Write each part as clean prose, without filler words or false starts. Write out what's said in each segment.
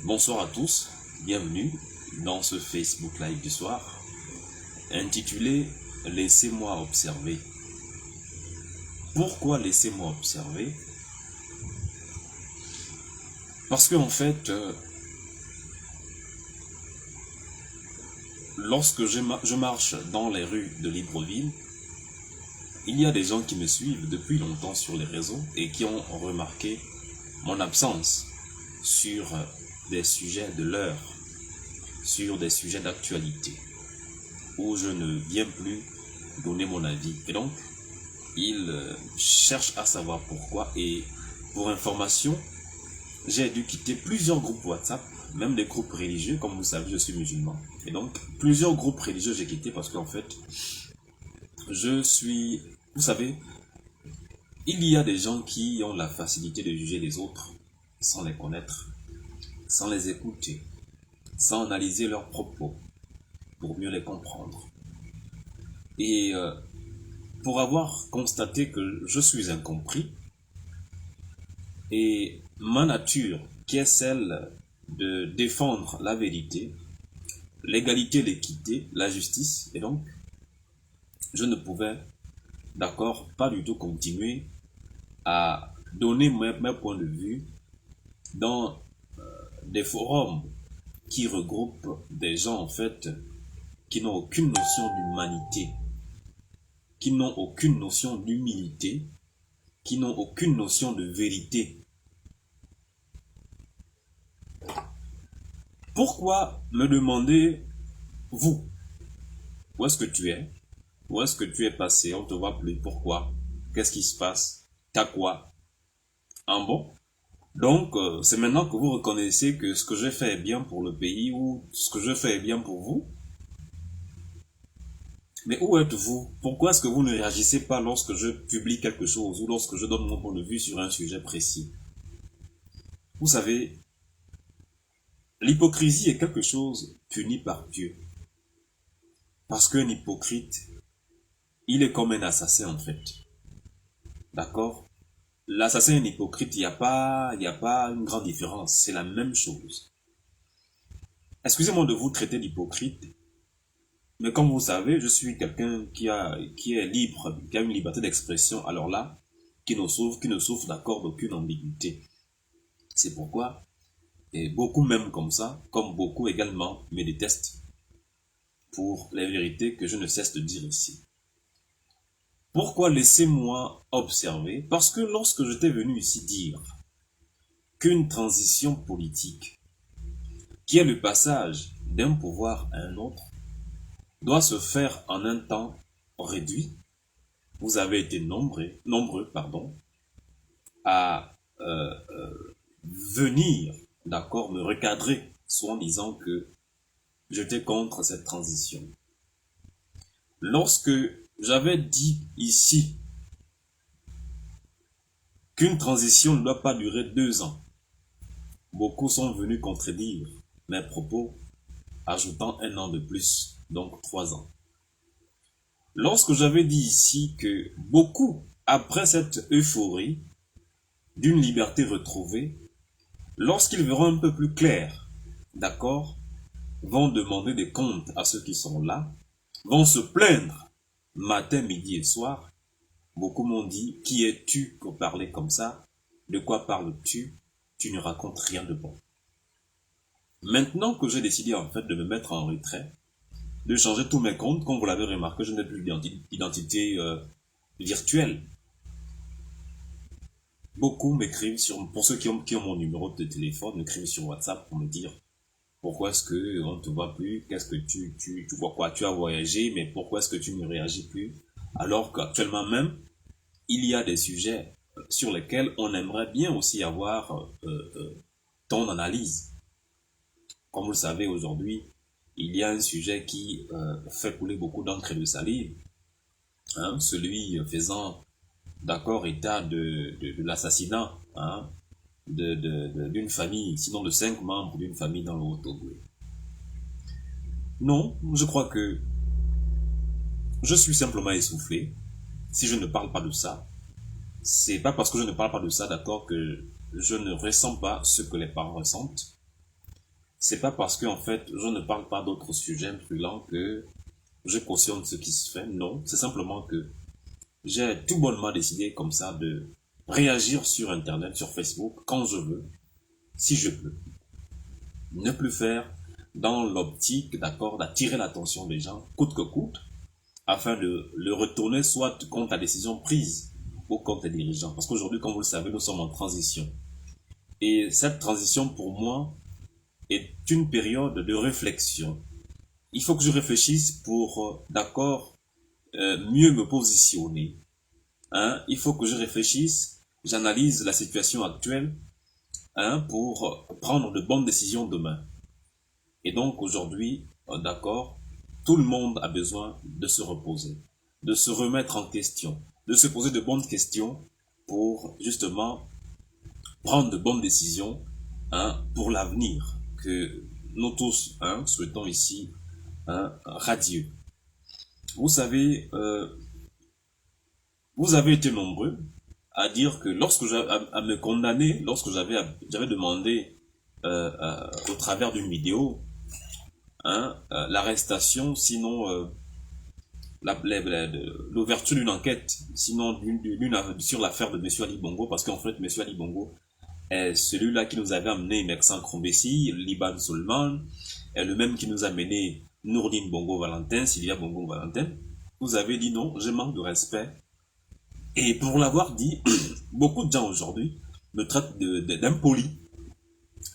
Bonsoir à tous, bienvenue dans ce Facebook Live du soir, intitulé Laissez-moi observer. Pourquoi laissez-moi observer? Parce que en fait, lorsque je marche dans les rues de Libreville, il y a des gens qui me suivent depuis longtemps sur les réseaux et qui ont remarqué mon absence sur des sujets de l'heure, sur des sujets d'actualité, où je ne viens plus donner mon avis. Et donc, ils cherchent à savoir pourquoi. Et pour information, j'ai dû quitter plusieurs groupes WhatsApp, même des groupes religieux. Comme vous savez, je suis musulman. Et donc, plusieurs groupes religieux, j'ai quitté parce qu'en fait, vous savez, il y a des gens qui ont la facilité de juger les autres sans les connaître, sans les écouter, sans analyser leurs propos, pour mieux les comprendre. Et pour avoir constaté que je suis incompris, et ma nature, qui est celle de défendre la vérité, l'égalité, l'équité, la justice, et donc, je ne pouvais, d'accord, pas du tout continuer à donner mes points de vue dans des forums qui regroupent des gens, en fait, qui n'ont aucune notion d'humanité, qui n'ont aucune notion d'humilité, qui n'ont aucune notion de vérité. Pourquoi me demander, vous, où est-ce que tu es? Où est-ce que tu es passé? On te voit plus. Pourquoi? Qu'est-ce qui se passe? T'as quoi? En bon? Donc, c'est maintenant que vous reconnaissez que ce que je fais est bien pour le pays ou ce que je fais est bien pour vous. Mais où êtes-vous? Pourquoi est-ce que vous ne réagissez pas lorsque je publie quelque chose ou lorsque je donne mon point de vue sur un sujet précis? Vous savez, l'hypocrisie est quelque chose puni par Dieu. Parce qu'un hypocrite, il est comme un assassin en fait. D'accord? L'assassin et un hypocrite, il n'y a pas une grande différence. C'est la même chose. Excusez-moi de vous traiter d'hypocrite, mais comme vous savez, je suis quelqu'un qui est libre, qui a une liberté d'expression, alors là, qui ne souffre d'accord d'aucune ambiguïté. C'est pourquoi, et beaucoup même comme ça, comme beaucoup également me détestent pour les vérités que je ne cesse de dire ici. Pourquoi laissez-moi observer? Parce que lorsque je t'ai venu ici dire qu'une transition politique, qui est le passage d'un pouvoir à un autre, doit se faire en un temps réduit, vous avez été nombreux, à venir, d'accord, me recadrer, soit en disant que j'étais contre cette transition. Lorsque j'avais dit ici qu'une transition ne doit pas durer 2 ans, beaucoup sont venus contredire mes propos, ajoutant 1 an de plus, donc 3 ans. Lorsque j'avais dit ici que beaucoup, après cette euphorie d'une liberté retrouvée, lorsqu'ils verront un peu plus clair, d'accord, vont demander des comptes à ceux qui sont là, vont se plaindre matin, midi et soir. Beaucoup m'ont dit, qui es-tu pour parler comme ça? De quoi parles-tu? Tu ne racontes rien de bon. Maintenant que j'ai décidé en fait de me mettre en retrait, de changer tous mes comptes, comme vous l'avez remarqué, je n'ai plus d'identité virtuelle. Beaucoup m'écrivent pour ceux qui ont mon numéro de téléphone, m'écrivent sur WhatsApp pour me dire pourquoi est-ce que on ne te voit plus, qu'est-ce que tu vois quoi, tu as voyagé, mais pourquoi est-ce que tu ne réagis plus? Alors qu'actuellement même, il y a des sujets sur lesquels on aimerait bien aussi avoir ton analyse. Comme vous le savez aujourd'hui, il y a un sujet qui fait couler beaucoup d'encre et de salive, hein, celui faisant d'accord état de l'assassinat, hein, d'une famille, sinon de 5 membres d'une famille dans le Haut-Togo. Non, je crois que je suis simplement essoufflé. Si je ne parle pas de ça, c'est pas parce que je ne parle pas de ça, d'accord, que je ne ressens pas ce que les parents ressentent. c'est pas parce que, en fait, je ne parle pas d'autres sujets brûlants que je cautionne ce qui se fait. Non, c'est simplement que j'ai tout bonnement décidé comme ça de réagir sur Internet, sur Facebook, quand je veux, si je peux. Ne plus faire dans l'optique, d'accord, d'attirer l'attention des gens, coûte que coûte, afin de le retourner soit contre la décision prise ou contre les dirigeants. Parce qu'aujourd'hui, comme vous le savez, nous sommes en transition. Et cette transition, pour moi, est une période de réflexion. Il faut que je réfléchisse pour, d'accord, mieux me positionner. Hein? Il faut que je réfléchisse, j'analyse la situation actuelle, hein, pour prendre de bonnes décisions demain. Et donc aujourd'hui, d'accord, tout le monde a besoin de se reposer, de se remettre en question, de se poser de bonnes questions pour justement prendre de bonnes décisions, hein, pour l'avenir que nous tous, hein, souhaitons ici, hein, radieux. Vous savez, vous avez été nombreux à dire que à me condamner, lorsque j'avais demandé au travers d'une vidéo, hein, l'arrestation, sinon l'ouverture d'une enquête, sinon sur l'affaire de Monsieur Ali Bongo, parce qu'en fait Monsieur Ali Bongo est celui-là qui nous avait amené Meksan Krombessi, Liban Solman, est le même qui nous a mené Nourdine Bongo Valentin, Sylvia Bongo Valentin. Vous avez dit non, je manque de respect. Et pour l'avoir dit, beaucoup de gens aujourd'hui me traitent d'impoli,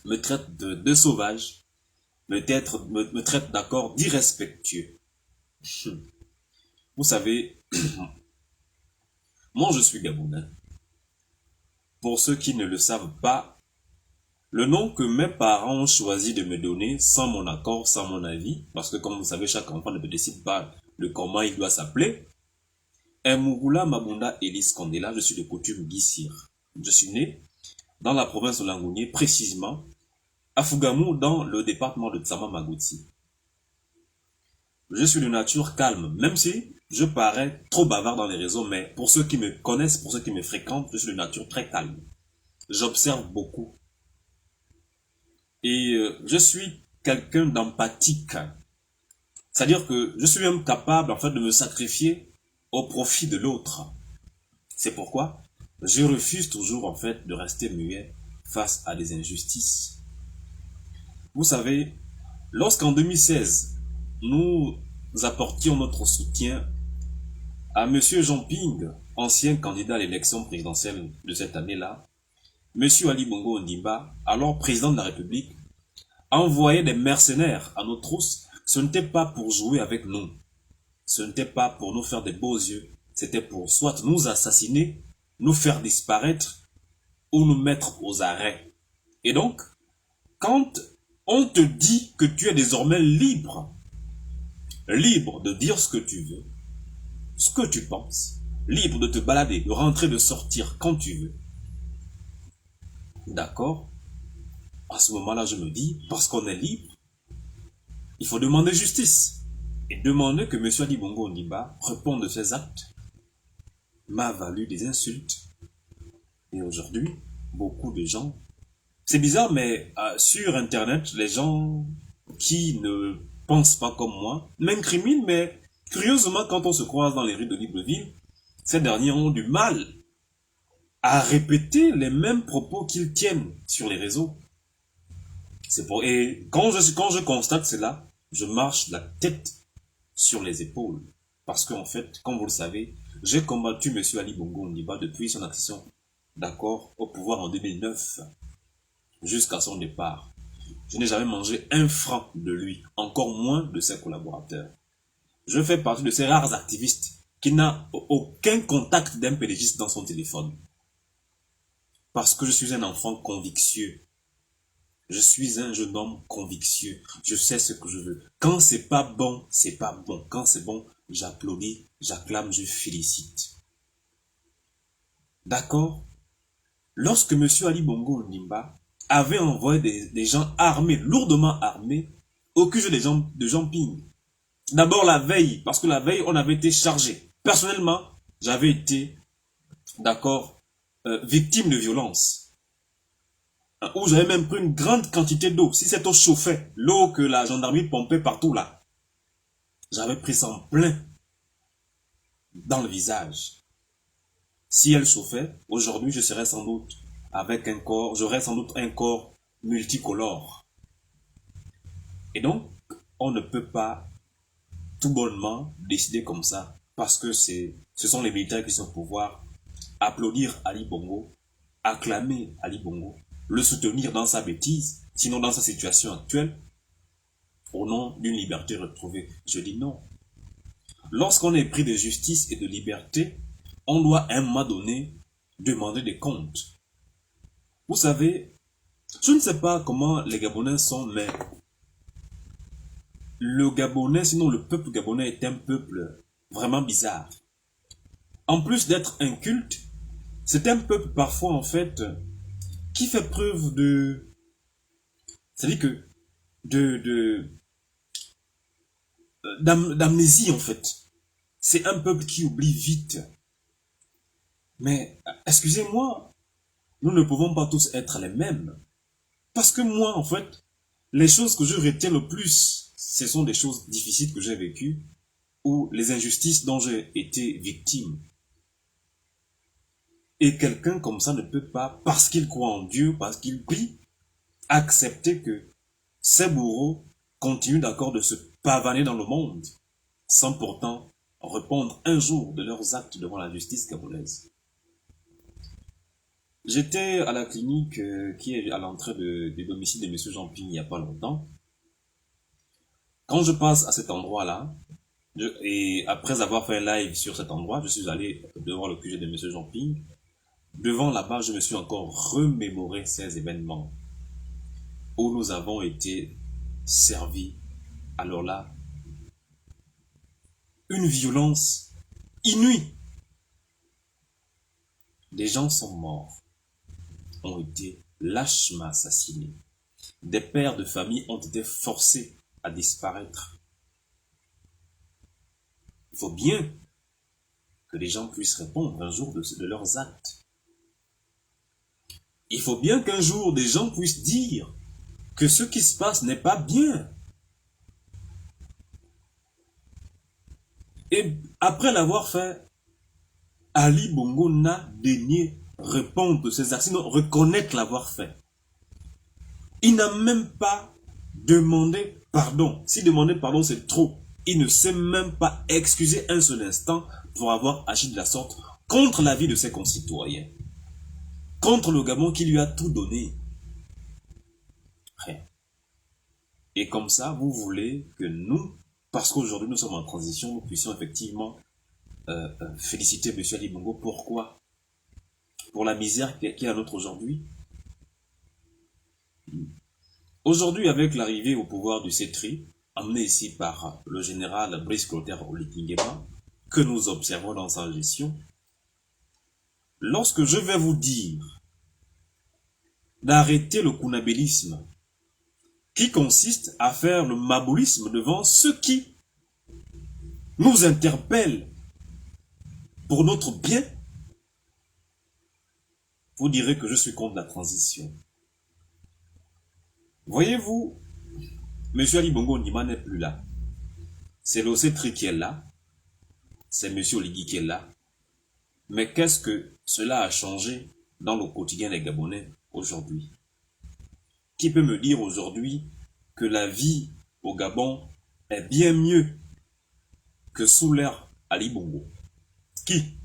me traitent de sauvage, me traitent d'accord d'irrespectueux. Vous savez, moi je suis Gabonais. Pour ceux qui ne le savent pas, le nom que mes parents ont choisi de me donner sans mon accord, sans mon avis, parce que comme vous savez, chaque enfant ne décide pas de comment il doit s'appeler, est Mouroula Mabunda Elis Kandela, je suis de coutume Guissir. Je suis né dans la province de Langounier, précisément à Fougamou, dans le département de Tsama Magouti. Je suis de nature calme, même si je parais trop bavard dans les réseaux, mais pour ceux qui me connaissent, pour ceux qui me fréquentent, je suis de nature très calme. J'observe beaucoup. Et je suis quelqu'un d'empathique. C'est-à-dire que je suis même capable, en fait, de me sacrifier au profit de l'autre. C'est pourquoi je refuse toujours, en fait, de rester muet face à des injustices. Vous savez, lorsqu'en 2016, nous apportions notre soutien à M. Jean Ping, ancien candidat à l'élection présidentielle de cette année-là, M. Ali Bongo Ondimba, alors président de la République, a envoyé des mercenaires à nos trousses. Ce n'était pas pour jouer avec nous. Ce n'était pas pour nous faire des beaux yeux. C'était pour soit nous assassiner, nous faire disparaître ou nous mettre aux arrêts. Et donc, quand on te dit que tu es désormais libre, libre de dire ce que tu veux, ce que tu penses, libre de te balader, de rentrer, de sortir quand tu veux. D'accord? À ce moment-là, je me dis, parce qu'on est libre, il faut demander justice. Et demander que M. Ali Bongo Ondimba réponde de ses actes m'a valu des insultes. Et aujourd'hui, beaucoup de gens... C'est bizarre, mais sur Internet, les gens qui ne pensent pas comme moi m'incriminent, mais curieusement, quand on se croise dans les rues de Libreville, ces derniers ont du mal à répéter les mêmes propos qu'ils tiennent sur les réseaux. Et quand je constate cela, je marche la tête sur les épaules. Parce qu'en fait, comme vous le savez, j'ai combattu M. Ali Bongo Ondimba depuis son accession, d'accord, au pouvoir en 2009, jusqu'à son départ. Je n'ai jamais mangé un franc de lui, encore moins de ses collaborateurs. Je fais partie de ces rares activistes qui n'a aucun contact d'un pédégiste dans son téléphone. Parce que je suis un enfant convictieux. Je suis un jeune homme convictieux. Je sais ce que je veux. Quand c'est pas bon, c'est pas bon. Quand c'est bon, j'applaudis, j'acclame, je félicite. D'accord? Lorsque M. Ali Bongo Ondimba avait envoyé des gens armés, lourdement armés, au QG de Jean Ping. D'abord la veille, parce que la veille, on avait été chargé. Personnellement, j'avais été, d'accord, victime de violence. où j'avais même pris une grande quantité d'eau. Si cette eau chauffait, l'eau que la gendarmerie pompait partout là, j'avais pris ça en plein dans le visage. Si elle chauffait, aujourd'hui je serais sans doute avec un corps, j'aurais sans doute un corps multicolore. Et donc, on ne peut pas tout bonnement décider comme ça, parce que ce sont les militaires qui sont au pouvoir, applaudir Ali Bongo, acclamer Ali Bongo, le soutenir dans sa bêtise, sinon dans sa situation actuelle, au nom d'une liberté retrouvée. Je dis non. Lorsqu'on est pris de justice et de liberté, on doit à un moment donné demander des comptes. Vous savez, je ne sais pas comment les Gabonais sont, mais le Gabonais, sinon le peuple gabonais est un peuple vraiment bizarre. En plus d'être inculte, c'est un peuple parfois en fait qui fait preuve de... C'est-à-dire que d'amnésie en fait. C'est un peuple qui oublie vite. Mais excusez-moi, nous ne pouvons pas tous être les mêmes. Parce que moi en fait, les choses que je retiens le plus, ce sont des choses difficiles que j'ai vécues ou les injustices dont j'ai été victime. Et quelqu'un comme ça ne peut pas, parce qu'il croit en Dieu, parce qu'il prie, accepter que ces bourreaux continuent d'accord de se pavaner dans le monde, sans pourtant répondre un jour de leurs actes devant la justice gabonaise. J'étais à la clinique qui est à l'entrée du domicile de M. Jean-Ping il n'y a pas longtemps. Quand je passe à cet endroit-là, et après avoir fait un live sur cet endroit, je suis allé devant le QG de M. Jean-Ping. Devant là-bas, je me suis encore remémoré ces événements où nous avons été servis. Alors là, une violence inouïe. Des gens sont morts, ont été lâchement assassinés. Des pères de famille ont été forcés à disparaître. Il faut bien que les gens puissent répondre un jour de leurs actes. Il faut bien qu'un jour des gens puissent dire que ce qui se passe n'est pas bien. Et après l'avoir fait, Ali Bongo n'a daigné répondre de ses actes, sinon reconnaître l'avoir fait. Il n'a même pas demandé pardon. Si demander pardon c'est trop, il ne s'est même pas excusé un seul instant pour avoir agi de la sorte contre la vie de ses concitoyens. Contre le Gabon qui lui a tout donné. Rien. Et comme ça, vous voulez que nous, parce qu'aujourd'hui nous sommes en transition, nous puissions effectivement féliciter M. Ali Bongo. Pourquoi? Pour la misère qui est la nôtre aujourd'hui. Aujourd'hui, avec l'arrivée au pouvoir du CETRI, amené ici par le général Brice Clotaire Oligui-Nguema, que nous observons dans sa gestion, lorsque je vais vous dire d'arrêter le kounabélisme, qui consiste à faire le maboulisme devant ceux qui nous interpellent pour notre bien, vous direz que je suis contre la transition. Voyez-vous, M. Ali Bongo Ondimba n'est plus là. C'est le CETRI qui est là, c'est M. Oligui qui est là. Mais qu'est-ce que cela a changé dans le quotidien des Gabonais aujourd'hui? Qui peut me dire aujourd'hui que la vie au Gabon est bien mieux que sous l'ère Ali Bongo? Qui?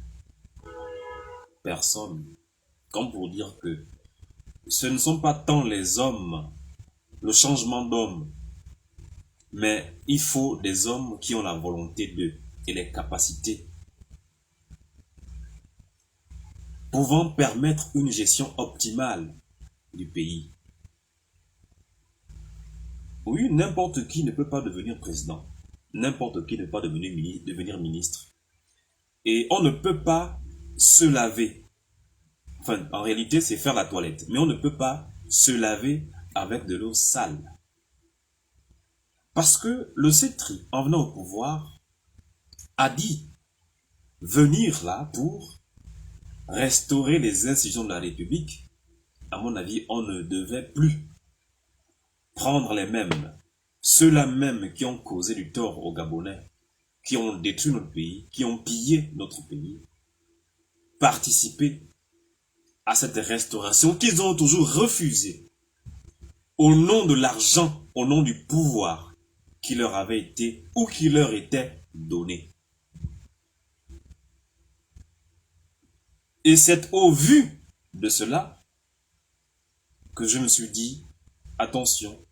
Personne. Comme pour dire que ce ne sont pas tant les hommes, le changement d'homme, mais il faut des hommes qui ont la volonté d'eux et les capacités pouvant permettre une gestion optimale du pays. Oui, n'importe qui ne peut pas devenir président. N'importe qui ne peut pas devenir ministre. Et on ne peut pas se laver. Enfin, en réalité, c'est faire la toilette. Mais on ne peut pas se laver avec de l'eau sale. Parce que le CETRI, en venant au pouvoir, a dit venir là pour restaurer les institutions de la République à mon avis, on ne devait plus prendre les mêmes, ceux-là mêmes qui ont causé du tort aux Gabonais, qui ont détruit notre pays, qui ont pillé notre pays, participer à cette restauration qu'ils ont toujours refusée au nom de l'argent, au nom du pouvoir qui leur avait été ou qui leur était donné. Et c'est au vu de cela que je me suis dit, attention,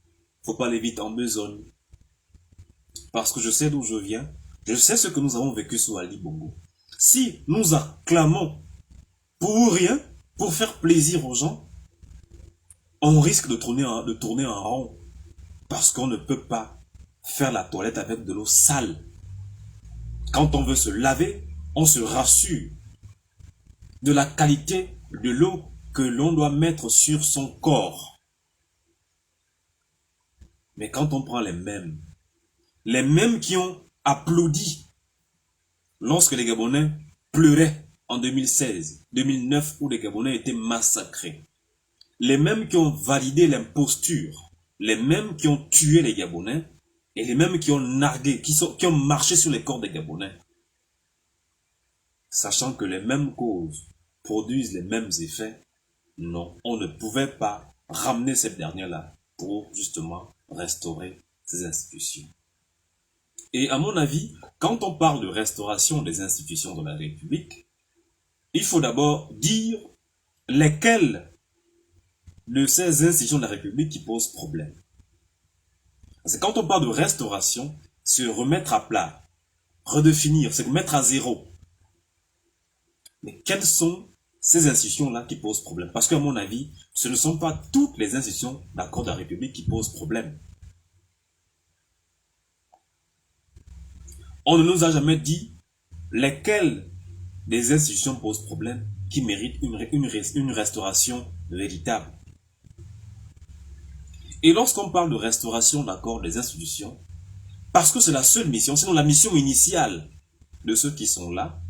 faut pas aller vite en besogne. Parce que je sais d'où je viens, je sais ce que nous avons vécu sous Ali Bongo. Si nous acclamons pour rien, pour faire plaisir aux gens, on risque de tourner en rond. Parce qu'on ne peut pas faire la toilette avec de l'eau sale. Quand on veut se laver, on se rassure de la qualité de l'eau que l'on doit mettre sur son corps. Mais quand on prend les mêmes qui ont applaudi lorsque les Gabonais pleuraient en 2016, 2009, où les Gabonais étaient massacrés, les mêmes qui ont validé l'imposture, les mêmes qui ont tué les Gabonais, et les mêmes qui ont nargué, qui ont marché sur les corps des Gabonais, sachant que les mêmes causes produisent les mêmes effets, non, on ne pouvait pas ramener cette dernière-là pour justement restaurer ces institutions. Et à mon avis, quand on parle de restauration des institutions de la République, il faut d'abord dire lesquelles de ces institutions de la République qui posent problème. Parce que quand on parle de restauration, c'est remettre à plat, redéfinir, c'est mettre à zéro. Mais quelles sont ces institutions-là qui posent problème? Parce qu'à mon avis, ce ne sont pas toutes les institutions d'accord de la République qui posent problème. On ne nous a jamais dit lesquelles des institutions posent problème qui méritent une restauration véritable. Et lorsqu'on parle de restauration d'accord des institutions, parce que c'est la seule mission, sinon la mission initiale de ceux qui sont là,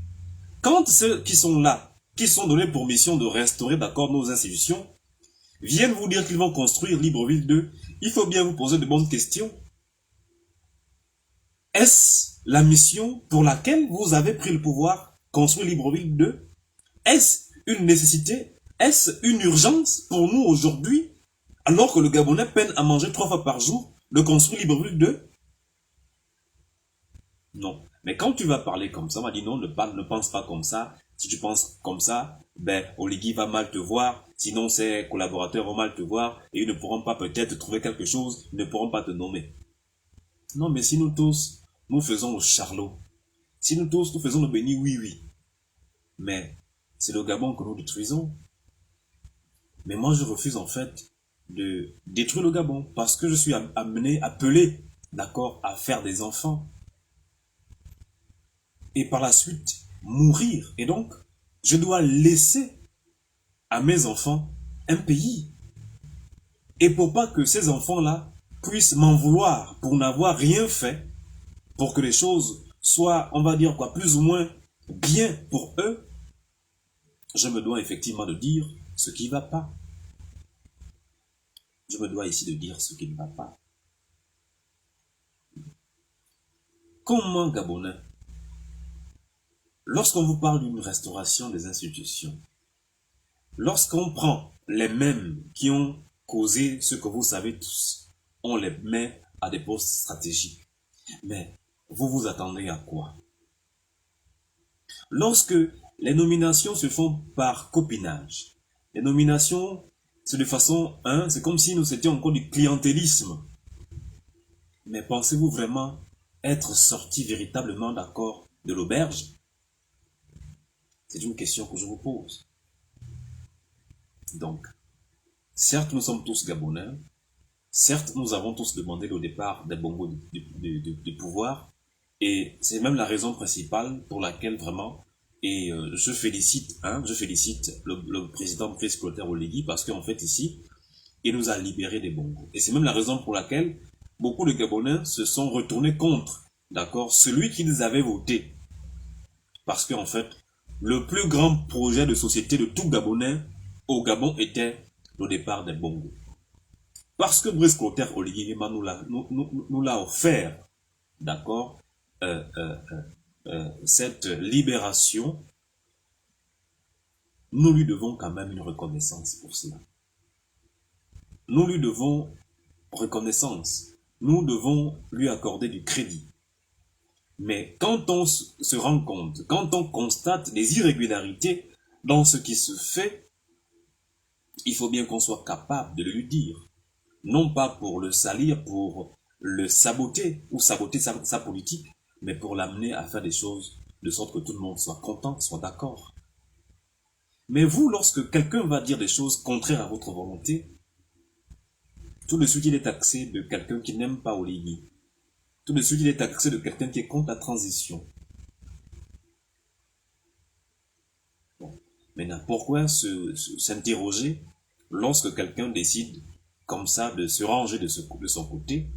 quand ceux qui sont là, qui sont donnés pour mission de restaurer d'accord nos institutions, viennent vous dire qu'ils vont construire Libreville 2, il faut bien vous poser de bonnes questions. Est-ce la mission pour laquelle vous avez pris le pouvoir, construire Libreville 2? Est-ce une nécessité? Est-ce une urgence pour nous aujourd'hui, alors que le Gabonais peine à manger 3 fois par jour, de construire Libreville 2? Non. Mais quand tu vas parler comme ça, on m'a dit non, ne pense pas comme ça. Si tu penses comme ça, ben, Oligui va mal te voir, sinon ses collaborateurs vont mal te voir, et ils ne pourront pas peut-être trouver quelque chose, ils ne pourront pas te nommer. Non, mais si nous tous, nous faisons le charlot, si nous tous, nous faisons le béni, oui, oui. Mais c'est le Gabon que nous détruisons. Mais moi, je refuse en fait de détruire le Gabon, parce que je suis appelé, d'accord, à faire des enfants. Et par la suite, mourir. Et donc, je dois laisser à mes enfants un pays. Et pour pas que ces enfants-là puissent m'en vouloir pour n'avoir rien fait, pour que les choses soient, on va dire quoi, plus ou moins bien pour eux, je me dois effectivement de dire ce qui ne va pas. Je me dois ici de dire ce qui ne va pas. Comment, Gabonais, lorsqu'on vous parle d'une restauration des institutions, lorsqu'on prend les mêmes qui ont causé ce que vous savez tous, on les met à des postes stratégiques. Mais vous vous attendez à quoi? Lorsque les nominations se font par copinage, les nominations, c'est de façon, c'est comme si nous étions encore du clientélisme. Mais pensez-vous vraiment être sorti véritablement d'accord de l'auberge? C'est une question que je vous pose. Donc, certes, nous sommes tous Gabonais. Certes, nous avons tous demandé le départ des Bongo du pouvoir. Et c'est même la raison principale pour laquelle vraiment, et je félicite le président Félix Clotaire Oligui, parce qu'en fait ici, il nous a libérés des Bongo. Et c'est même la raison pour laquelle beaucoup de Gabonais se sont retournés contre, d'accord, celui qu'ils avaient voté. Parce qu'en fait, le plus grand projet de société de tout Gabonais au Gabon était le départ des Bongo. Parce que Brice Clotaire Oligui Nguema nous l'a offert, d'accord, cette libération, nous lui devons quand même une reconnaissance pour cela. Nous lui devons reconnaissance. Nous devons lui accorder du crédit. Mais quand on se rend compte, quand on constate des irrégularités dans ce qui se fait, il faut bien qu'on soit capable de le lui dire. Non pas pour le salir, pour le saboter ou saboter sa politique, mais pour l'amener à faire des choses de sorte que tout le monde soit content, soit d'accord. Mais vous, lorsque quelqu'un va dire des choses contraires à votre volonté, tout de suite il est taxé de quelqu'un qui n'aime pas Oligui. Tout de suite il est taxé de quelqu'un qui est contre la transition. Bon. Maintenant, pourquoi s'interroger lorsque quelqu'un décide comme ça de se ranger de son côté,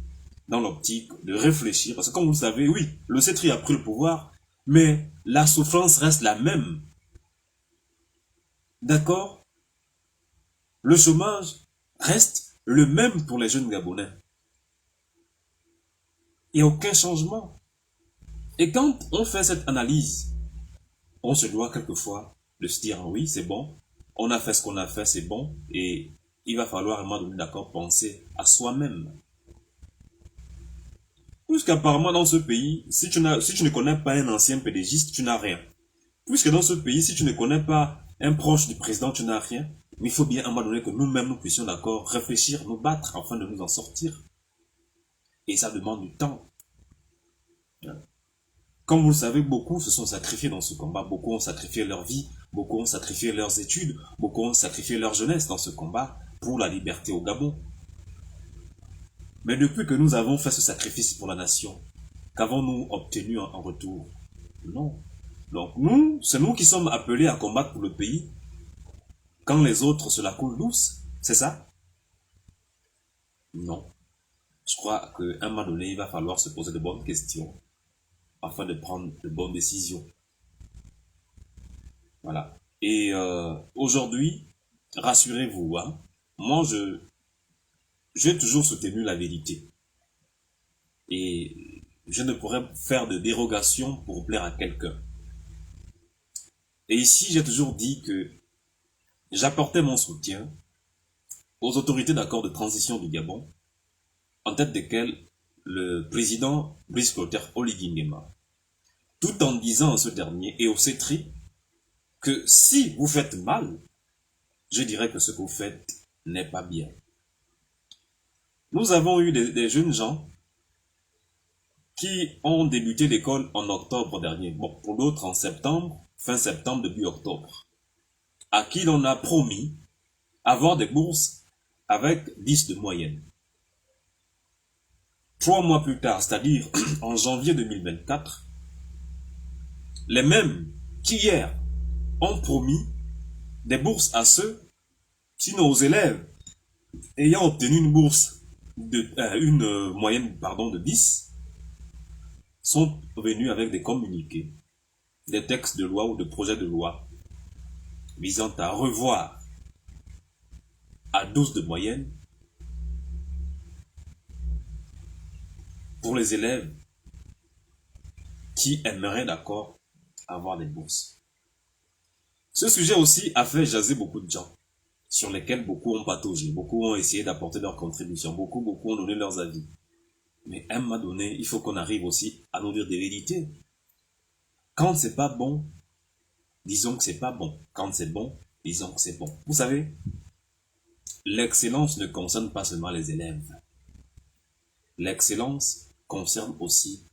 dans l'optique de réfléchir? Parce que comme vous le savez, oui, le CETRI a pris le pouvoir, mais la souffrance reste la même. D'accord? Le chômage reste le même pour les jeunes Gabonais. Il n'y a aucun changement. Et quand on fait cette analyse, on se doit quelquefois de se dire, oui, c'est bon, on a fait ce qu'on a fait, c'est bon, et il va falloir à un moment donné, d'accord, penser à soi-même. Puisqu'apparemment dans ce pays, si tu ne connais pas un ancien pédégiste, tu n'as rien. Puisque dans ce pays, si tu ne connais pas un proche du président, tu n'as rien. Mais il faut bien à un moment donné que nous-mêmes, nous puissions d'accord réfléchir, nous battre afin de nous en sortir. Et ça demande du temps. Comme vous le savez, beaucoup se sont sacrifiés dans ce combat. Beaucoup ont sacrifié leur vie, beaucoup ont sacrifié leurs études, beaucoup ont sacrifié leur jeunesse dans ce combat pour la liberté au Gabon. Mais depuis que nous avons fait ce sacrifice pour la nation, qu'avons-nous obtenu en retour? Non. Donc c'est nous qui sommes appelés à combattre pour le pays, quand les autres se la coulent douce, c'est ça? Non. Je crois qu'à un moment donné, il va falloir se poser de bonnes questions afin de prendre de bonnes décisions. Voilà. Et aujourd'hui, rassurez-vous, hein, moi j'ai toujours soutenu la vérité. Et je ne pourrais faire de dérogation pour plaire à quelqu'un. Et ici, j'ai toujours dit que j'apportais mon soutien aux autorités d'accord de transition du Gabon, en tête desquelles le président Brice Clotaire Oligui Nguema, tout en disant à ce dernier et au CETRI que si vous faites mal, je dirais que ce que vous faites n'est pas bien. Nous avons eu des jeunes gens qui ont débuté l'école en octobre dernier, bon, pour d'autres en septembre, fin septembre, début octobre, à qui l'on a promis avoir des bourses avec 10 de moyenne. 3 mois plus tard, c'est-à-dire en janvier 2024, les mêmes qui hier ont promis des bourses à ceux, sinon aux élèves, ayant obtenu une bourse une moyenne de 10, sont venus avec des communiqués, des textes de loi ou de projets de loi visant à revoir à 12 de moyenne pour les élèves qui aimeraient d'accord avoir des bourses. Ce sujet aussi a fait jaser beaucoup de gens, sur lesquels beaucoup ont pataugé, beaucoup ont essayé d'apporter leur contribution, beaucoup ont donné leurs avis. Mais à un moment donné, il faut qu'on arrive aussi à nous dire des vérités. Quand c'est pas bon, disons que c'est pas bon. Quand c'est bon, disons que c'est bon. Vous savez, l'excellence ne concerne pas seulement les élèves. L'excellence concerne aussi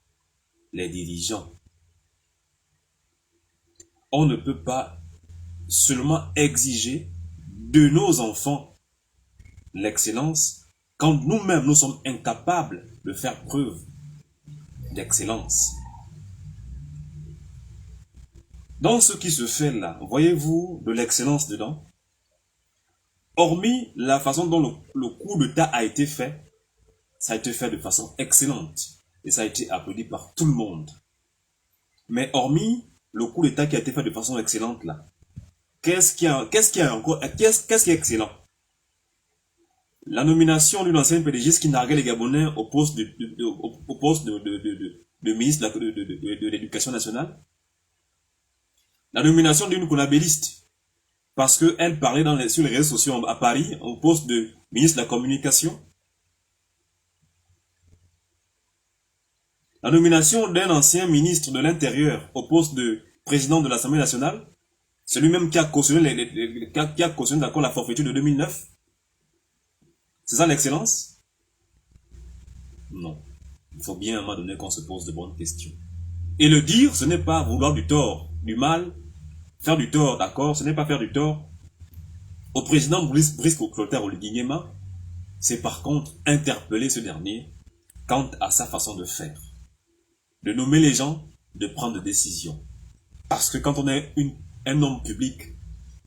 les dirigeants. On ne peut pas seulement exiger de nos enfants l'excellence quand nous-mêmes nous sommes incapables de faire preuve d'excellence. Dans ce qui se fait là, voyez-vous de l'excellence dedans? Hormis la façon dont le coup d'État a été fait, ça a été fait de façon excellente et ça a été applaudi par tout le monde. Mais hormis le coup d'État qui a été fait de façon excellente là, qu'est-ce qui est excellent? La nomination d'une ancienne PDG qui narguait les Gabonais au poste au poste de ministre de l'Éducation nationale. La nomination d'une conabéliste parce qu'elle parlait sur les réseaux sociaux à Paris au poste de ministre de la Communication. La nomination d'un ancien ministre de l'Intérieur au poste de président de l'Assemblée nationale, celui même qui a cautionné, d'accord la forfaiture de 2009. C'est ça l'excellence? Non. Il faut bien à un moment donné qu'on se pose de bonnes questions. Et le dire, ce n'est pas vouloir du tort, du mal, faire du tort, d'accord? Ce n'est pas faire du tort au président Brice Clotaire Oligui Nguema, c'est par contre interpeller ce dernier quant à sa façon de faire. De nommer les gens, de prendre des décisions. Parce que quand on est un homme public,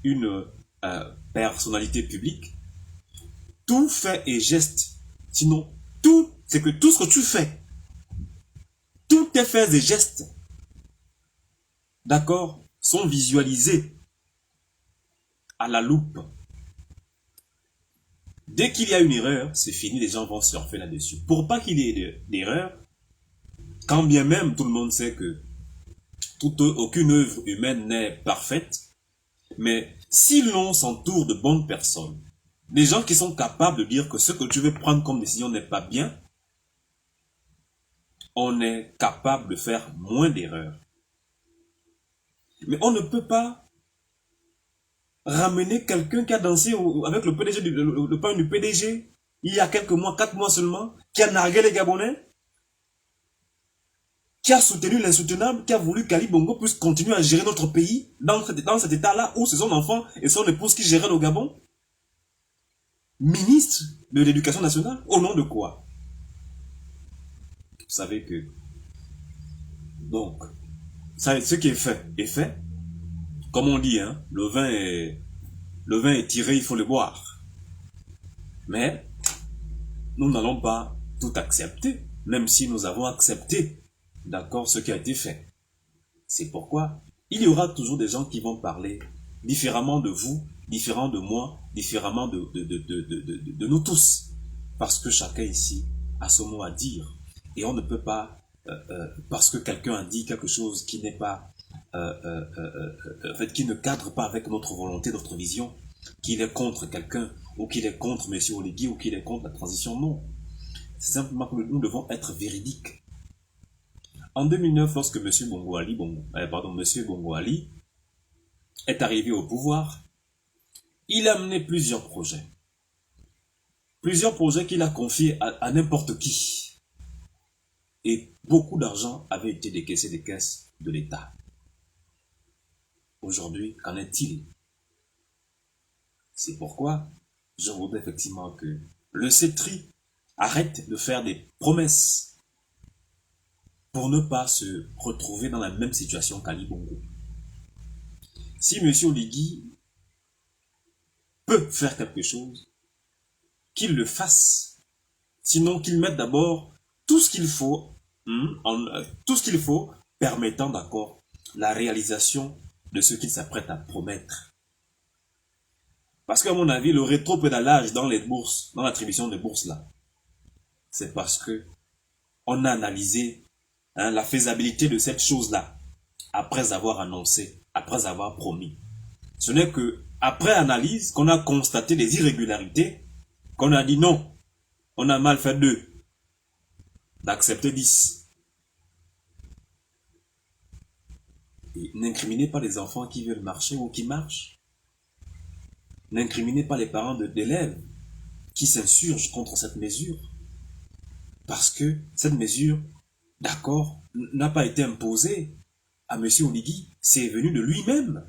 une personnalité publique, tout fait et geste, sinon tout, c'est que tout ce que tu fais, tous tes faits et gestes, d'accord, sont visualisés à la loupe. Dès qu'il y a une erreur, c'est fini, les gens vont surfer là-dessus. Pour pas qu'il y ait d'erreur, quand bien même tout le monde sait que aucune œuvre humaine n'est parfaite, mais si l'on s'entoure de bonnes personnes, des gens qui sont capables de dire que ce que tu veux prendre comme décision n'est pas bien, on est capable de faire moins d'erreurs. Mais on ne peut pas ramener quelqu'un qui a dansé avec le PDG, le pain du PDG, il y a quelques mois, 4 mois seulement, qui a nargué les Gabonais, qui a soutenu l'insoutenable, qui a voulu qu'Ali Bongo puisse continuer à gérer notre pays dans cet état-là où c'est son enfant et son épouse qui géraient le Gabon. Ministre de l'Éducation nationale, au nom de quoi? Vous savez que... Donc, ça, ce qui est fait. Comme on dit, hein, le vin est tiré, il faut le boire. Mais, nous n'allons pas tout accepter, même si nous avons accepté, d'accord, ce qui a été fait. C'est pourquoi il y aura toujours des gens qui vont parler différemment de vous, différemment de moi, différemment de nous tous. Parce que chacun ici a son mot à dire. Et on ne peut pas, parce que quelqu'un a dit quelque chose qui n'est pas, en fait, qui ne cadre pas avec notre volonté, notre vision, qu'il est contre quelqu'un, ou qu'il est contre M. Oligui, ou qu'il est contre la transition, non. C'est simplement que nous devons être véridiques. En 2009, lorsque M. Bongo Ali est arrivé au pouvoir, il a mené plusieurs projets. Plusieurs projets qu'il a confiés à n'importe qui. Et beaucoup d'argent avait été décaissé des caisses de l'État. Aujourd'hui, qu'en est-il? C'est pourquoi je voudrais effectivement que le CETRI arrête de faire des promesses pour ne pas se retrouver dans la même situation qu'Ali Bongo. Si M. Oligui peut faire quelque chose, qu'il le fasse. Sinon qu'il mette d'abord tout ce qu'il faut, permettant d'accord la réalisation de ce qu'il s'apprête à promettre. Parce qu'à mon avis, le rétropédalage dans les bourses, dans l'attribution des bourses là, c'est parce que on a analysé la faisabilité de cette chose-là après avoir annoncé, après avoir promis. Ce n'est que après analyse qu'on a constaté des irrégularités, qu'on a dit non, on a mal fait 2, d'accepter 10. Et n'incriminez pas les enfants qui veulent marcher ou qui marchent. N'incriminez pas les parents d'élèves qui s'insurgent contre cette mesure. Parce que cette mesure, d'accord, n'a pas été imposée à M. Oligui, c'est venu de lui-même.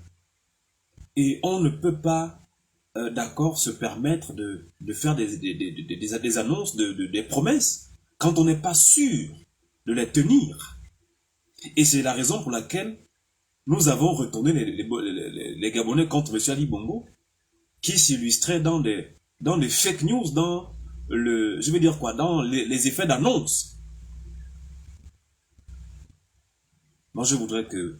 Et on ne peut pas, d'accord, se permettre de faire des annonces, des promesses, quand on n'est pas sûr de les tenir. Et c'est la raison pour laquelle nous avons retourné les Gabonais contre M. Ali Bongo, qui s'illustrait dans des fake news, dans les effets d'annonce. Moi, je voudrais que,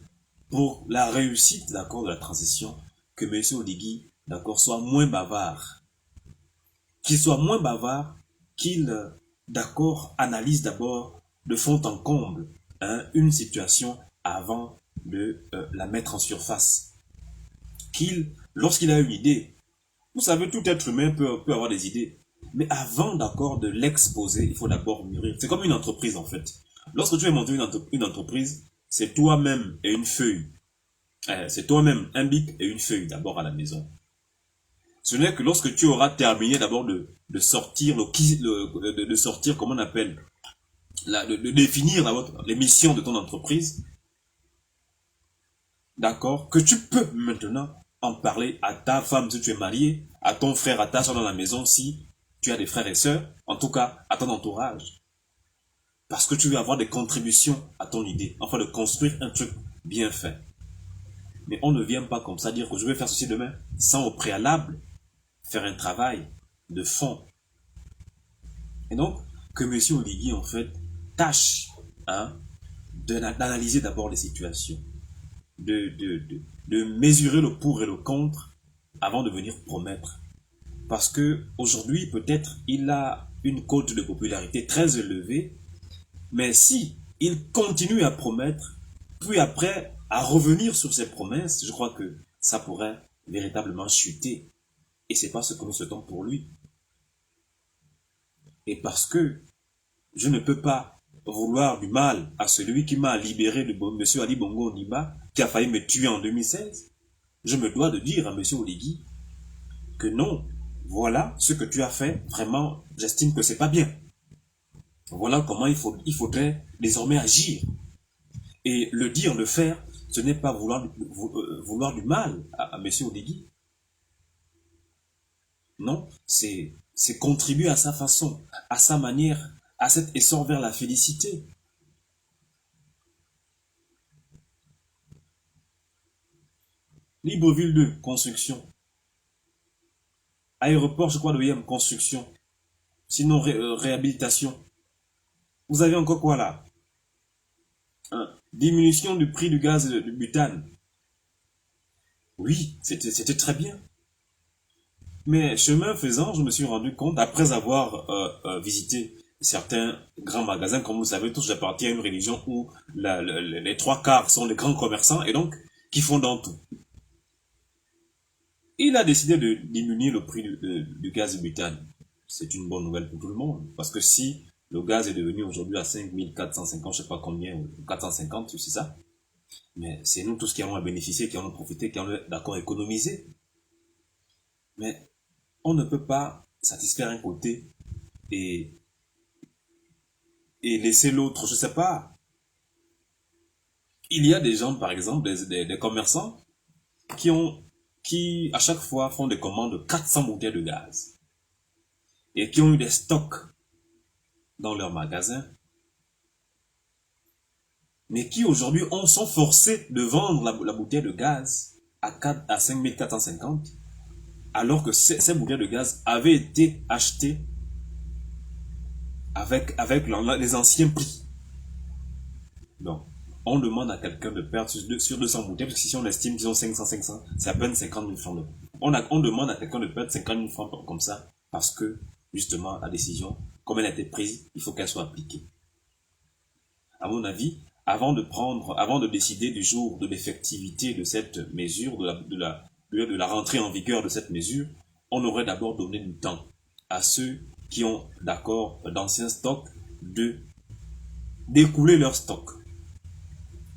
pour la réussite, d'accord, de la transition, que M. Oligui, d'accord, soit moins bavard. qu'il soit moins bavard, qu'il, d'accord, analyse d'abord de fond en comble une situation avant de la mettre en surface. Lorsqu'il a une idée, vous savez, tout être humain peut avoir des idées, mais avant d'accord de l'exposer, il faut d'abord mûrir. C'est comme une entreprise en fait. Lorsque tu veux monter une entreprise, c'est toi-même et une feuille. C'est toi-même un bic et une feuille d'abord à la maison. Ce n'est que lorsque tu auras terminé d'abord de sortir, de sortir, comment on appelle, de définir les missions de ton entreprise, d'accord, que tu peux maintenant en parler à ta femme si tu es marié, à ton frère, à ta soeur dans la maison si tu as des frères et sœurs, en tout cas à ton entourage. Parce que tu veux avoir des contributions à ton idée, enfin de construire un truc bien fait. Mais on ne vient pas comme ça dire que je vais faire ceci demain, sans au préalable faire un travail de fond. Et donc, que M. Oligui, en fait, tâche d'analyser d'abord les situations, de mesurer le pour et le contre avant de venir promettre. Parce que aujourd'hui, peut-être, il a une cote de popularité très élevée, mais si il continue à promettre, puis après à revenir sur ses promesses, je crois que ça pourrait véritablement chuter. Et c'est pas ce que nous souhaitons pour lui. Et parce que je ne peux pas vouloir du mal à celui qui m'a libéré de M. Ali Bongo Ondimba, qui a failli me tuer en 2016, je me dois de dire à M. Oligui que non, voilà ce que tu as fait, vraiment, j'estime que c'est pas bien. Voilà comment il faudrait désormais agir. Et le dire, le faire, ce n'est pas vouloir du mal à M. Oligui. Non, c'est contribuer à sa façon, à sa manière, à cet essor vers la félicité. Libreville 2, construction. Aéroport, je crois, de Yem, construction. Sinon, réhabilitation. Vous avez encore quoi là? Diminution du prix du gaz de butane. Oui, c'était très bien. Mais chemin faisant, je me suis rendu compte, après avoir visité certains grands magasins, comme vous savez tous, j'appartiens à une religion où les trois quarts sont les grands commerçants et donc qui font dans tout. Il a décidé de diminuer le prix du gaz de butane. C'est une bonne nouvelle pour tout le monde. Parce que si le gaz est devenu aujourd'hui à 5450, je ne sais pas combien, ou 450, c'est ça. Mais c'est nous tous qui allons bénéficier, qui allons profiter, qui allons d'accord économiser. Mais on ne peut pas satisfaire un côté et laisser l'autre, je ne sais pas. Il y a des gens, par exemple, des commerçants qui à chaque fois font des commandes de 400 bouteilles de gaz et qui ont eu des stocks dans leur magasin, mais qui aujourd'hui sont forcés de vendre la bouteille de gaz à 5450, alors que ces bouteilles de gaz avaient été achetées avec les anciens prix. Donc, on demande à quelqu'un de perdre sur 200 bouteilles, parce que si on estime qu'ils ont 500, c'est à peine 50 000 francs. On demande à quelqu'un de perdre 50 000 francs comme ça, parce que, justement, la décision, comme elle a été prise, il faut qu'elle soit appliquée. À mon avis, avant de décider du jour de l'effectivité de cette mesure, de la rentrée en vigueur de cette mesure, on aurait d'abord donné du temps à ceux qui ont, d'accord, d'anciens stocks, d'écouler leurs stocks.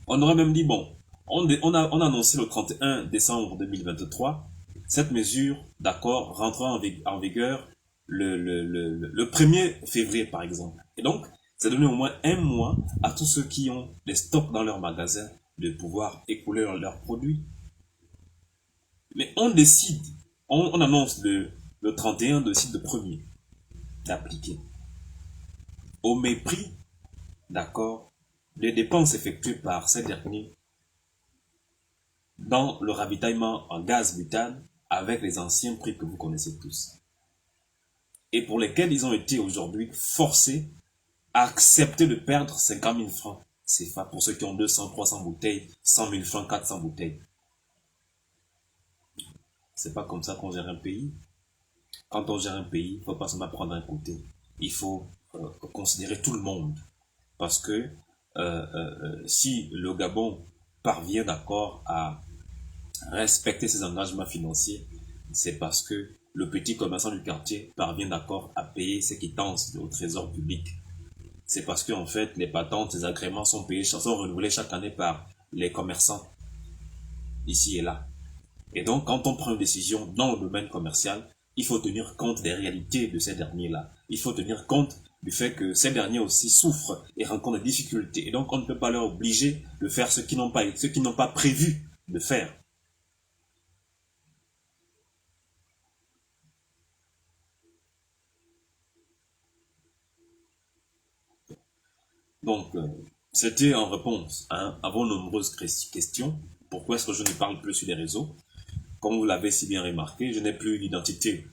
On aurait même dit, bon, on a annoncé le 31 décembre 2023, cette mesure, d'accord, rentrera en vigueur le 1er février, par exemple. Et donc, ça donne au moins un mois à tous ceux qui ont des stocks dans leurs magasins de pouvoir écouler leurs produits. Mais on décide, on annonce le 31, on décide le 1er d'appliquer. Au mépris, d'accord, des dépenses effectuées par ces derniers dans le ravitaillement en gaz butane avec les anciens prix que vous connaissez tous. Et pour lesquels ils ont été aujourd'hui forcés à accepter de perdre 50 000 francs CFA pour ceux qui ont 200, 300 bouteilles, 100 000 francs, 400 bouteilles. C'est pas comme ça qu'on gère un pays. quand on gère un pays, il ne faut pas seulement prendre un côté. Il faut considérer tout le monde. Parce que si le Gabon parvient d'accord à respecter ses engagements financiers, c'est parce que le petit commerçant du quartier parvient d'accord à payer ses quittances au trésor public. C'est parce qu'en fait, les patentes, les agréments sont payés, sont renouvelés chaque année par les commerçants, ici et là. Et donc, quand on prend une décision dans le domaine commercial, il faut tenir compte des réalités de ces derniers-là. Il faut tenir compte du fait que ces derniers aussi souffrent et rencontrent des difficultés. Et donc, on ne peut pas leur obliger de faire ce qu'ils n'ont pas prévu de faire. Donc, c'était en réponse à vos nombreuses questions. Pourquoi est-ce que je ne parle plus sur les réseaux? Comme vous l'avez si bien remarqué, je n'ai plus d'identité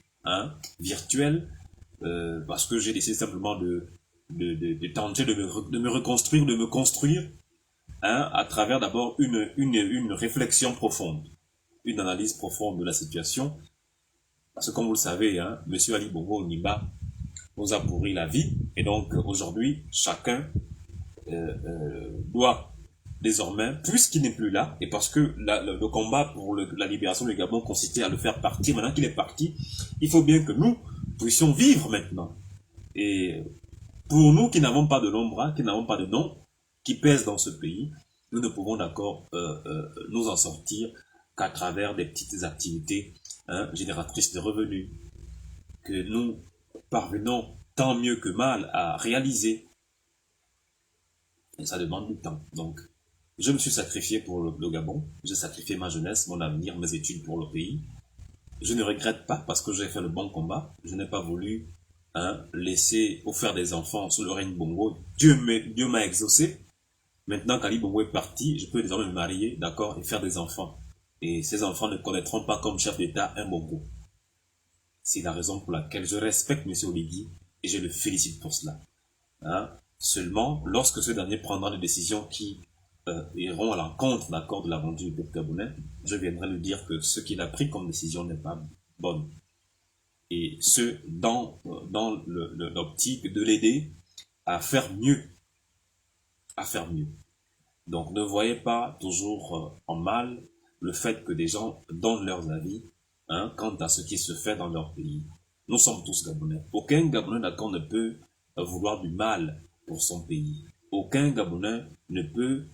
virtuelle parce que j'ai décidé simplement de tenter de me reconstruire, de me construire à travers d'abord une réflexion profonde, une analyse profonde de la situation. Parce que comme vous le savez, M. Ali Bongo Ondimba nous a pourri la vie. Et donc aujourd'hui, chacun doit désormais, puisqu'il n'est plus là, et parce que le combat pour la libération du Gabon consistait à le faire partir, maintenant qu'il est parti, il faut bien que nous puissions vivre maintenant. Et pour nous qui n'avons pas de l'ombre, qui n'avons pas de nom, qui pèse dans ce pays, nous ne pouvons d'accord nous en sortir qu'à travers des petites activités génératrices de revenus, que nous parvenons tant mieux que mal à réaliser. Et ça demande du temps. Donc, je me suis sacrifié pour le Gabon, j'ai sacrifié ma jeunesse, mon avenir, mes études pour le pays. Je ne regrette pas parce que j'ai fait le bon combat. Je n'ai pas voulu laisser ou faire des enfants sous le règne Bongo. Dieu m'a exaucé. Maintenant qu'Ali Bongo est parti, je peux désormais me marier, d'accord, et faire des enfants. Et ces enfants ne connaîtront pas comme chef d'État un Bongo. C'est la raison pour laquelle je respecte M. Oligui et je le félicite pour cela. Seulement, lorsque ce dernier prendra des décisions qui iront à l'encontre d'accord de la volonté du peuple gabonais, je viendrai lui dire que ce qu'il a pris comme décision n'est pas bonne. Et ce, dans l'optique de l'aider à faire mieux. À faire mieux. Donc ne voyez pas toujours en mal le fait que des gens donnent leurs avis quant à ce qui se fait dans leur pays. Nous sommes tous Gabonais. Aucun Gabonais d'accord ne peut vouloir du mal pour son pays. Aucun Gabonais ne peut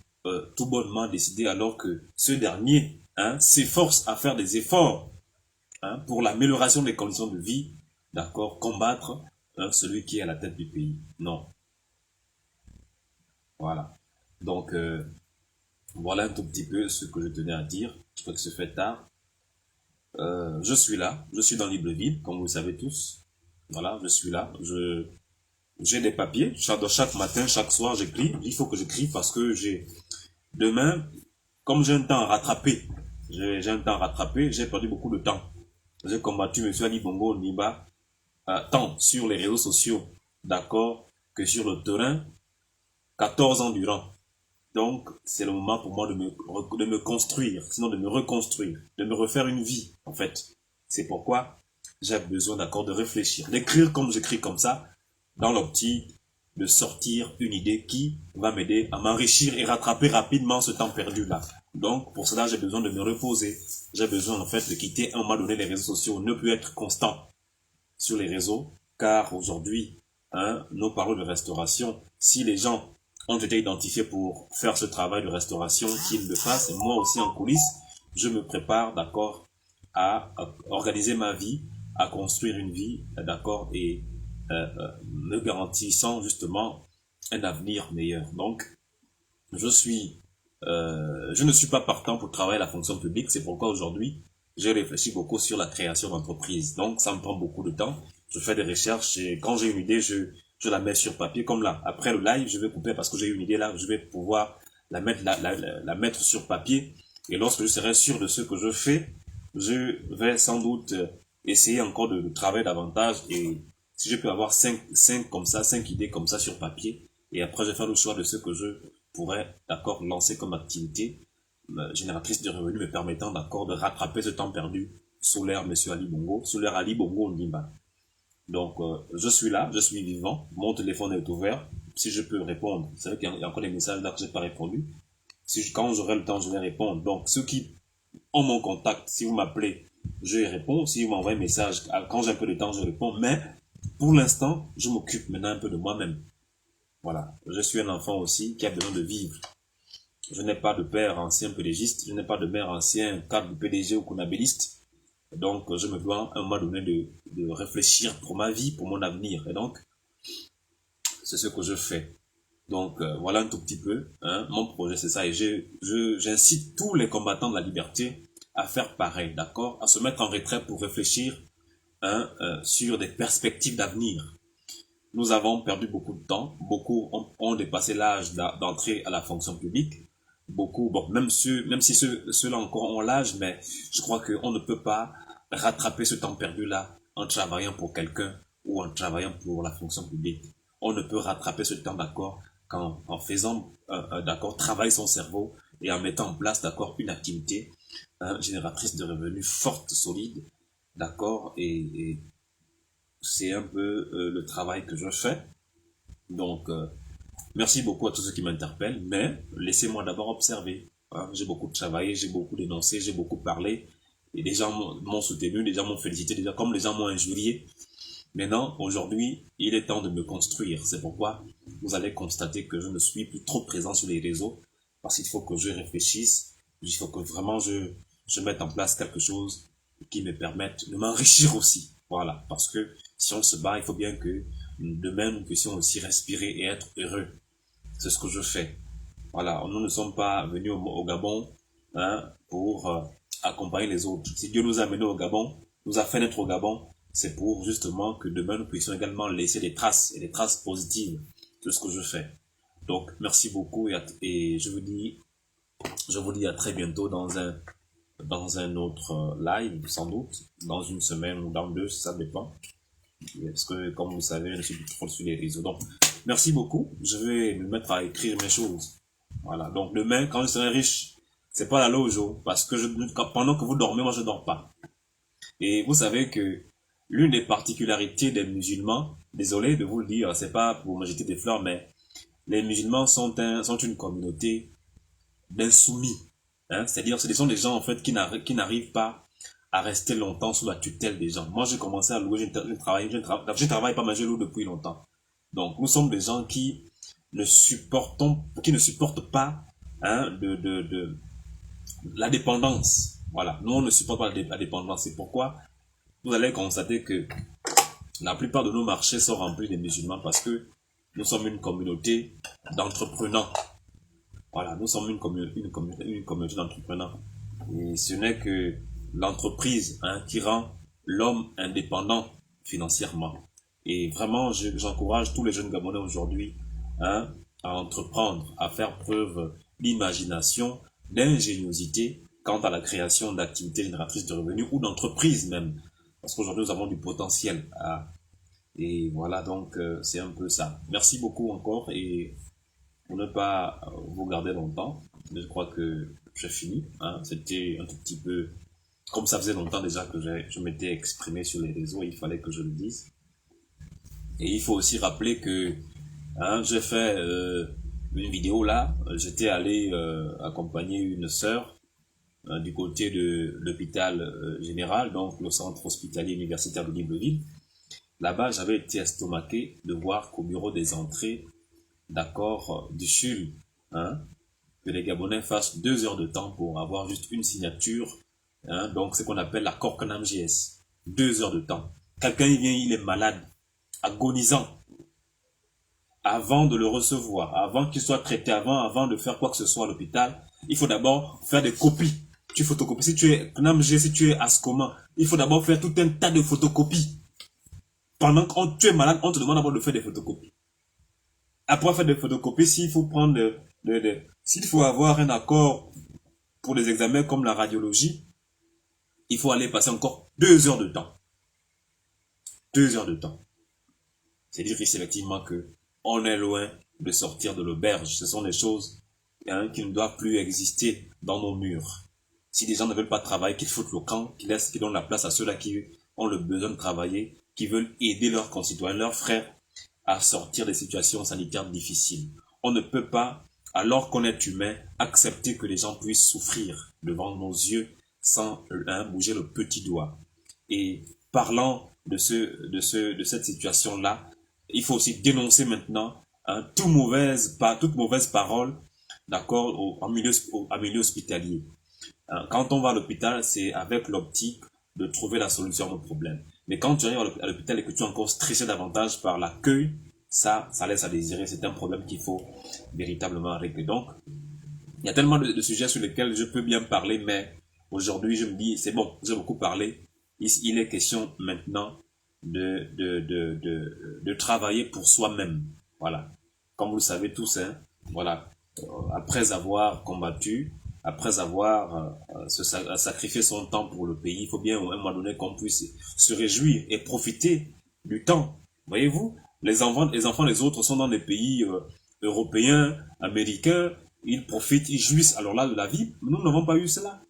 tout bonnement décider alors que ce dernier s'efforce à faire des efforts pour l'amélioration des conditions de vie, d'accord, combattre celui qui est à la tête du pays. Non. Voilà. Donc, voilà un tout petit peu ce que je tenais à dire. Je crois que c'est fait tard. Je suis là, je suis dans Libreville, comme vous le savez tous. Voilà, je suis là. J'ai des papiers. Chaque matin, chaque soir, j'écris. Il faut que j'écrive parce que demain, comme j'ai un temps à rattraper, j'ai perdu beaucoup de temps. J'ai combattu M. Ali Bongo Ondimba tant sur les réseaux sociaux, d'accord, que sur le terrain, 14 ans durant. Donc, c'est le moment pour moi de me construire, sinon de me reconstruire, de me refaire une vie, en fait. C'est pourquoi j'ai besoin, d'accord, de réfléchir, d'écrire comme j'écris comme ça, dans l'optique de sortir une idée qui va m'aider à m'enrichir et rattraper rapidement ce temps perdu-là. Donc, pour cela, j'ai besoin de me reposer. J'ai besoin, en fait, de quitter à un moment donné les réseaux sociaux, ne plus être constant sur les réseaux, car aujourd'hui, nous parlons de restauration. Si les gens ont été identifiés pour faire ce travail de restauration, qu'ils le fassent, et moi aussi en coulisses, je me prépare, d'accord, à organiser ma vie, à construire une vie, d'accord, et me garantissant justement un avenir meilleur. Donc, je ne suis pas partant pour travailler à la fonction publique, c'est pourquoi aujourd'hui, j'ai réfléchi beaucoup sur la création d'entreprises. Donc, ça me prend beaucoup de temps. Je fais des recherches et quand j'ai une idée, je la mets sur papier comme là. Après le live, je vais couper parce que j'ai une idée là, je vais pouvoir la mettre sur papier. Et lorsque je serai sûr de ce que je fais, je vais sans doute essayer encore de travailler davantage. Et si je peux avoir 5 idées comme ça sur papier, et après je vais faire le choix de ce que je pourrais, lancer comme activité génératrice de revenus me permettant, de rattraper ce temps perdu Solaire Monsieur Ali Bongo, Solaire Ali Bongo Ondimba. Donc, je suis là, je suis vivant, mon téléphone est ouvert. Si je peux répondre, c'est vrai qu'il y a encore des messages là que j'ai pas répondu. Quand j'aurai le temps, je vais répondre. Donc, ceux qui ont mon contact, si vous m'appelez, je réponds. Si vous m'envoyez un message, quand j'ai un peu de temps, je réponds. Mais, pour l'instant, je m'occupe maintenant un peu de moi-même. Voilà. Je suis un enfant aussi qui a besoin de vivre. Je n'ai pas de père ancien pédégiste, je n'ai pas de mère ancien cadre de PDG ou conabiliste. Donc, je me dois à un moment donné de réfléchir pour ma vie, pour mon avenir. Et donc, c'est ce que je fais. Donc, voilà un tout petit peu. Mon projet, c'est ça. Et j'incite tous les combattants de la liberté à faire pareil, d'accord? À se mettre en retrait pour réfléchir sur des perspectives d'avenir. Nous avons perdu beaucoup de temps. Beaucoup ont dépassé l'âge d'entrer à la fonction publique. Beaucoup, bon, même si ceux-là encore ont l'âge, mais je crois qu'on ne peut pas rattraper ce temps perdu-là en travaillant pour quelqu'un ou en travaillant pour la fonction publique. On ne peut rattraper ce temps, d'accord, qu'en faisant, d'accord, travailler son cerveau et en mettant en place, d'accord, une activité génératrice de revenus forte, solide, d'accord, et c'est un peu le travail que je fais. Donc, merci beaucoup à tous ceux qui m'interpellent, mais laissez-moi d'abord observer. J'ai beaucoup travaillé, j'ai beaucoup dénoncé, j'ai beaucoup parlé, et des gens m'ont soutenu, des gens m'ont félicité, déjà comme les gens m'ont injurié. Maintenant, aujourd'hui, il est temps de me construire. C'est pourquoi vous allez constater que je ne suis plus trop présent sur les réseaux, parce qu'il faut que je réfléchisse, il faut que vraiment je mette en place quelque chose qui me permette de m'enrichir aussi. Voilà, parce que si on se bat, il faut bien que demain nous puissions aussi respirer et être heureux. C'est ce que je fais. Voilà, nous ne sommes pas venus au Gabon pour accompagner les autres. Si Dieu nous a menés au Gabon, nous a fait naître au Gabon, c'est pour justement que demain nous puissions également laisser des traces, et des traces positives de ce que je fais. Donc, merci beaucoup et je vous dis à très bientôt dans un autre live, sans doute, dans une semaine ou dans deux, ça dépend. Parce que, comme vous savez, je ne suis plus trop sur les réseaux. Donc, merci beaucoup. Je vais me mettre à écrire mes choses. Voilà. Donc, demain, quand je serai riche, c'est pas la loge, parce que pendant que vous dormez, moi, je dors pas. Et vous savez que l'une des particularités des musulmans, désolé de vous le dire, c'est pas pour me jeter des fleurs, mais les musulmans sont une communauté d'insoumis. C'est-à-dire, ce sont des gens, en fait, qui n'arrivent pas à rester longtemps sous la tutelle des gens. Moi, j'ai commencé à louer, je travaille pas, mais je loue depuis longtemps. Donc, nous sommes des gens qui ne supportent pas la dépendance. Voilà, nous, on ne supporte pas la dépendance. C'est pourquoi vous allez constater que la plupart de nos marchés sont remplis de musulmans parce que nous sommes une communauté d'entrepreneurs. Voilà, nous sommes une communauté d'entrepreneurs. Et ce n'est que l'entreprise qui rend l'homme indépendant financièrement. Et vraiment, j'encourage tous les jeunes Gabonais aujourd'hui à entreprendre, à faire preuve d'imagination, d'ingéniosité quant à la création d'activités génératrices de revenus ou d'entreprises même. Parce qu'aujourd'hui, nous avons du potentiel. Et voilà, donc c'est un peu ça. Merci beaucoup encore et pour ne pas vous garder longtemps, je crois que j'ai fini. C'était un tout petit peu... Comme ça faisait longtemps déjà que je m'étais exprimé sur les réseaux, il fallait que je le dise. Et il faut aussi rappeler que j'ai fait une vidéo là, j'étais allé accompagner une sœur du côté de l'hôpital général, donc le centre hospitalier universitaire de Libreville. Là-bas, j'avais été estomaqué de voir qu'au bureau des entrées, d'accord, du CHUL, que les Gabonais fassent 2 heures de temps pour avoir juste une signature, donc ce qu'on appelle la Corcanam GS. 2 heures de temps. Quelqu'un il vient, il est malade, agonisant. Avant de le recevoir, avant qu'il soit traité, avant de faire quoi que ce soit à l'hôpital, il faut d'abord faire des copies. Tu photocopies. Si tu es CNAM GS, si tu es Ascoma, il faut d'abord faire tout un tas de photocopies. Pendant que tu es malade, on te demande d'abord de faire des photocopies. Après faire des photocopies, s'il faut s'il faut avoir un accord pour des examens comme la radiologie, il faut aller passer encore 2 heures de temps. 2 heures de temps. C'est-à-dire effectivement que on est loin de sortir de l'auberge. Ce sont des choses qui ne doivent plus exister dans nos murs. Si des gens ne veulent pas travailler, qu'ils foutent le camp, qu'ils donnent la place à ceux-là qui ont le besoin de travailler, qui veulent aider leurs concitoyens, leurs frères à sortir des situations sanitaires difficiles. On ne peut pas, alors qu'on est humain, accepter que les gens puissent souffrir devant nos yeux sans bouger le petit doigt. Et parlant de cette situation-là, il faut aussi dénoncer maintenant toute mauvaise parole, d'accord, en milieu hospitalier. Quand on va à l'hôpital, c'est avec l'optique de trouver la solution au problème. Mais quand tu arrives à l'hôpital et que tu es encore stressé davantage par l'accueil, ça laisse à désirer. C'est un problème qu'il faut véritablement régler. Donc, il y a tellement de sujets sur lesquels je peux bien parler, mais aujourd'hui, je me dis, c'est bon, j'ai beaucoup parlé. Il est question maintenant de travailler pour soi-même. Voilà. Comme vous le savez tous, hein, voilà. Après avoir combattu, après avoir sacrifié son temps pour le pays, il faut bien à un moment donné qu'on puisse se réjouir et profiter du temps. Voyez-vous, les enfants des autres sont dans des pays européens, américains, ils profitent, ils jouissent alors là de la vie. Nous n'avons pas eu cela.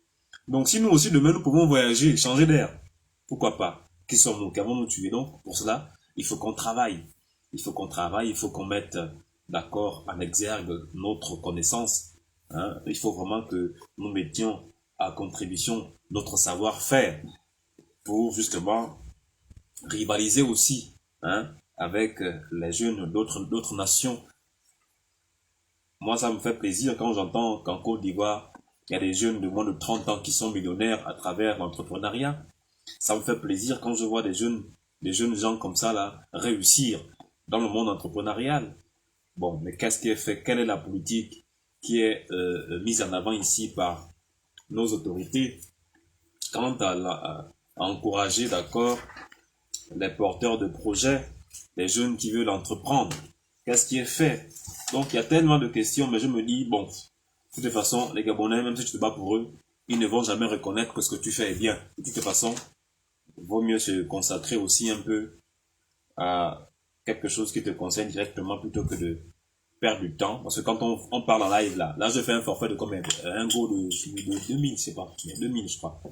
Donc si nous aussi demain nous pouvons voyager, changer d'air, pourquoi pas? Qui sommes-nous? Qu'avons-nous tué? Donc pour cela, il faut qu'on travaille. Il faut qu'on travaille, il faut qu'on mette d'accord en exergue notre connaissance. Hein? Il faut vraiment que nous mettions à contribution notre savoir-faire pour justement rivaliser aussi, hein, avec les jeunes d'autres nations. Moi, ça me fait plaisir quand j'entends qu'en Côte d'Ivoire, il y a des jeunes de moins de 30 ans qui sont millionnaires à travers l'entrepreneuriat. Ça me fait plaisir quand je vois des jeunes gens comme ça là réussir dans le monde entrepreneurial. Bon, mais qu'est-ce qui est fait? Quelle est la politique qui est mise en avant ici par nos autorités quant à encourager, d'accord, les porteurs de projets, les jeunes qui veulent entreprendre? Qu'est-ce qui est fait? Donc, il y a tellement de questions, mais je me dis, bon, de toute façon, les Gabonais, même si tu te bats pour eux, ils ne vont jamais reconnaître que ce que tu fais est bien. De toute façon, il vaut mieux se consacrer aussi un peu à quelque chose qui te concerne directement plutôt que de perdre du temps. Parce que quand on parle en live là je fais un forfait de combien? Un go de 2000, je sais pas. 2000, je crois.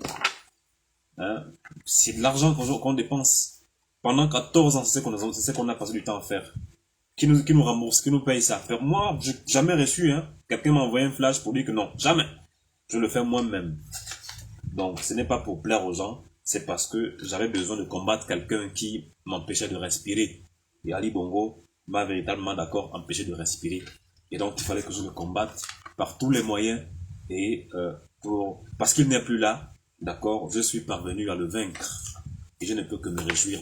Hein? C'est de l'argent qu'on dépense. Pendant 14 ans, c'est ce qu'on a passé du temps à faire. Qui nous rembourse, qui nous paye ça. Moi, j'ai jamais reçu, hein. Quelqu'un m'a envoyé un flash pour dire que non, jamais. Je le fais moi-même. Donc, ce n'est pas pour plaire aux gens, c'est parce que j'avais besoin de combattre quelqu'un qui m'empêchait de respirer. Et Ali Bongo m'a véritablement, d'accord, empêché de respirer. Et donc, il fallait que je le combatte par tous les moyens. Et parce qu'il n'est plus là, d'accord, je suis parvenu à le vaincre. Et je ne peux que me réjouir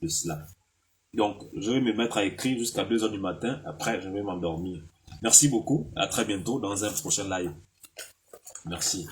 de cela. Donc, je vais me mettre à écrire jusqu'à 2 heures du matin. Après, je vais m'endormir. Merci beaucoup. À très bientôt dans un prochain live. Merci.